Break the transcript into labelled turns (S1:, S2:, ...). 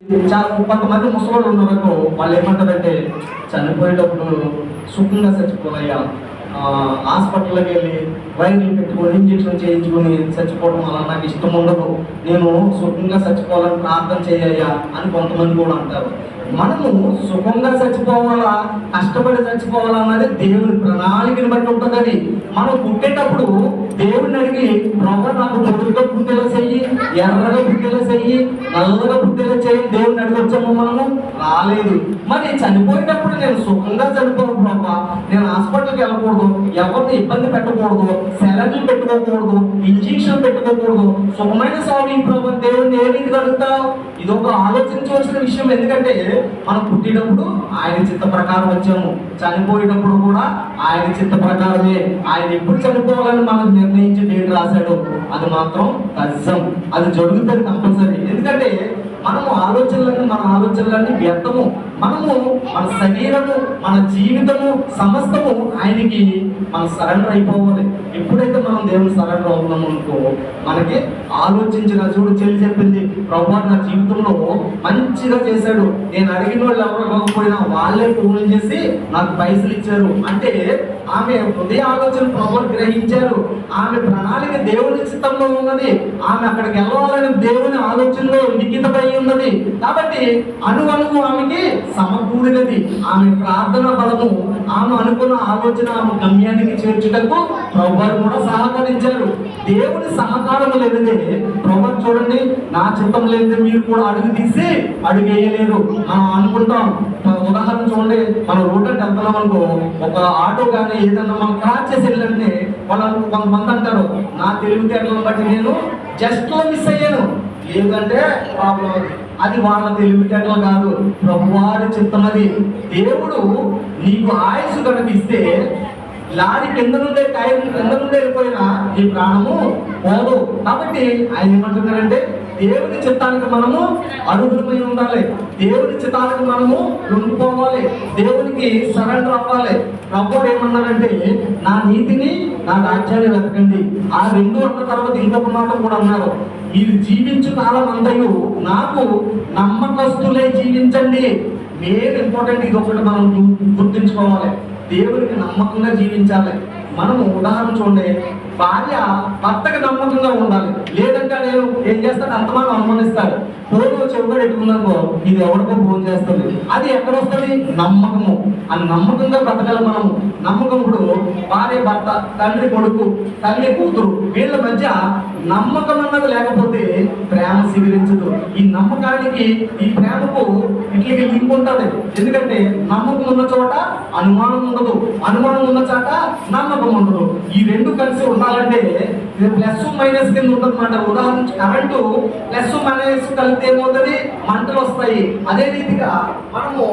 S1: కొంతమంది ముసలోళ్ళు ఉన్నవారు వాళ్ళు ఏమంటారంటే చనిపోయేటప్పుడు సుఖంగా చచ్చిపోనయ్యా, హాస్పిటల్కి వెళ్ళి వైర్లు పెట్టుకొని ఇంజక్షన్ చేయించుకొని చచ్చిపోవడం అలా నాకు ఇష్టం ఉండదు, నేను సుఖంగా చచ్చిపోవాలని ప్రార్థన చేయ్యా అని కొంతమంది కూడా అంటారు. మనము సుఖంగా చచ్చిపోవాలా, కష్టపడి చచ్చిపోవాలా అన్నది దేవుని ప్రణాళికని బట్టి ఉంటుంది. అది మనం పుట్టేటప్పుడు దేవుడిని అడిగి ప్రభు నాకు పొడుగుగా పుట్టేలా చెయ్యి, ఎర్రగా పుట్టేలా చెయ్యి, నల్లగా పుట్టేలా చెయ్యి దేవుడిని అడిగొచ్చాము మనము, రాలేదు. మరి చనిపోయేటప్పుడు నేను సుఖంగా చనిపోను ప్రభా, నేను హాస్పిటల్కి వెళ్ళకూడదు, ఎవరిని ఇబ్బంది పెట్టకూడదు, సెలవులు పెట్టుకోకూడదు, ఇంజక్షన్ పెట్టుకోకూడదు, సుఖమైన స్వామి ప్రభు దేవుడిని ఏ రీతిగా అడుగుతావు? ఇది ఒక ఆలోచించవలసిన విషయం. ఎందుకంటే మనం పుట్టినప్పుడు ఆయన చిత్త ప్రకారం వచ్చాము, చనిపోయేటప్పుడు కూడా ఆయన చిత్త ప్రకారమే. ఆయన ఎప్పుడు చనిపోవాలని మనకు నిర్ణయించి డేట్ రాశాడు, అది మాత్రం ఖచ్చితం, అది జరుగుతుంది కంపల్సరీ. ఎందుకంటే మన ఆలోచనలన్నీ వ్యర్థము. మనము మన శరీరము, మన జీవితము సమస్తము ఆయనకి మనం సరెండర్ అయిపోవాలి. ఎప్పుడైతే మనం దేవుని సరెండర్ అవుతున్నాము అనుకో, మనకి ఆలోచించిన చూడు చెల్లి చెప్పింది, ప్రభువా నా జీవితంలో మంచిగా చేశాడు, నేను అడిగిన వాళ్ళు ఎవరు ఇవ్వకపోయినా వాళ్ళే ఫోన్లు చేసి నాకు పైసలు ఇచ్చారు అంటే ఆమె హృదయ ఆలోచన ప్రభువుని గ్రహించారు. ఆమె ప్రణాళిక దేవుని చిత్తంలో ఉన్నది, ఆమె అక్కడికి వెళ్ళాలని దేవుని ఆలోచనలో లిఖితమై ఉన్నది. కాబట్టి అణువణువు ఆమెకి సమకూడినది. ఆమె ప్రార్థన బలము, ఆమె అనుకున్న ఆలోచన ఆమె గమ్యానికి చేర్చుటకు ప్రభువు కూడా సహకరించారు. దేవుని సహకారం లేనిదే ప్రభు చూడండి, నా చిత్తం లేనిదే మీరు కూడా అడుగు తీసి అడుగేయలేరు. మనం అనుకుంటాం, ఉదాహరణ చూడండి, మనం రోడ్డు అంటే వెళ్తున్నాం అనుకో, ఒక ఆటో కానీ ఏదన్నా మనం క్రాస్ చేసి వెళ్ళంటే వాళ్ళు కొంతమంది అంటారు, నా తెలివితేటలను బట్టి నేను జస్ట్ మిస్ అయ్యాను, లేదంటే ప్రాబ్లం. అది వాళ్ళ తెలివితేటలు కాదు, ప్రభువారి చిత్తం అది. దేవుడు నీకు ఆయుసు కనిపిస్తే లారీ కింద నుండే టైర్ కింద నుండే వెళ్ళిపోయినా నీ ప్రాణము పోదు. కాబట్టి ఆయన ఏమంటున్నారంటే దేవుని చిత్తానికి మనము అర్హులమై ఉండాలి, దేవుని చిత్తానికి మనము లొంగిపోవాలి, దేవునికి సరెండర్ అవ్వాలి. ప్రభువు ఏమన్నారంటే నా నీతిని నా రాజ్యాన్ని వెతకండి. ఆ రెండు అన్న తర్వాత ఇంకొక మాట కూడా అన్నారు, మీరు జీవించు కాలం అంతయు నాకు నమ్మకస్తులే జీవించండి. మెయిన్ ఇంపార్టెంట్ ఇది ఒకటి మనం గుర్తుంచుకోవాలి, దేవునికి నమ్మకంగా జీవించాలి. మనము ఉదాహరణ చూడండి, భార్య భర్తకి నమ్మకంగా ఉండాలి, లేదంటే నేను ఏం చేస్తాడు అంతమానం అనుమానిస్తాడు. ఫోన్ చెవుగా పెట్టుకుందనుకో, ఇది ఎవరికో ఫోన్ చేస్తుంది, అది ఎక్కడ వస్తుంది? నమ్మకము. ఆ నమ్మకంగా బ్రతకాలి మనము. నమ్మకం ఇప్పుడు భార్య భర్త, తండ్రి కొడుకు, తల్లి కూతురు, వీళ్ళ మధ్య నమ్మకం అన్నది లేకపోతే ప్రేమ సిగిరించదు. ఈ నమ్మకానికి ఈ ప్రేమకు ఇట్లకి లింక్ ఉంటుంది. ఎందుకంటే నమ్మకం ఉన్న చోట అనుమానం ఉండదు, అనుమానం ఉన్న చోట నమ్మకం ఉండదు. ఈ రెండు కలిసి ఉండాలంటే ఇది ప్లస్ మైనస్ కింద ఉంటుంది అన్నమాట. ఉదాహరణ కరెంటు ప్లస్ మైనస్ కలిపితే ఏమవుతుంది? మంటలు వస్తాయి. అదే రీతిగా మనము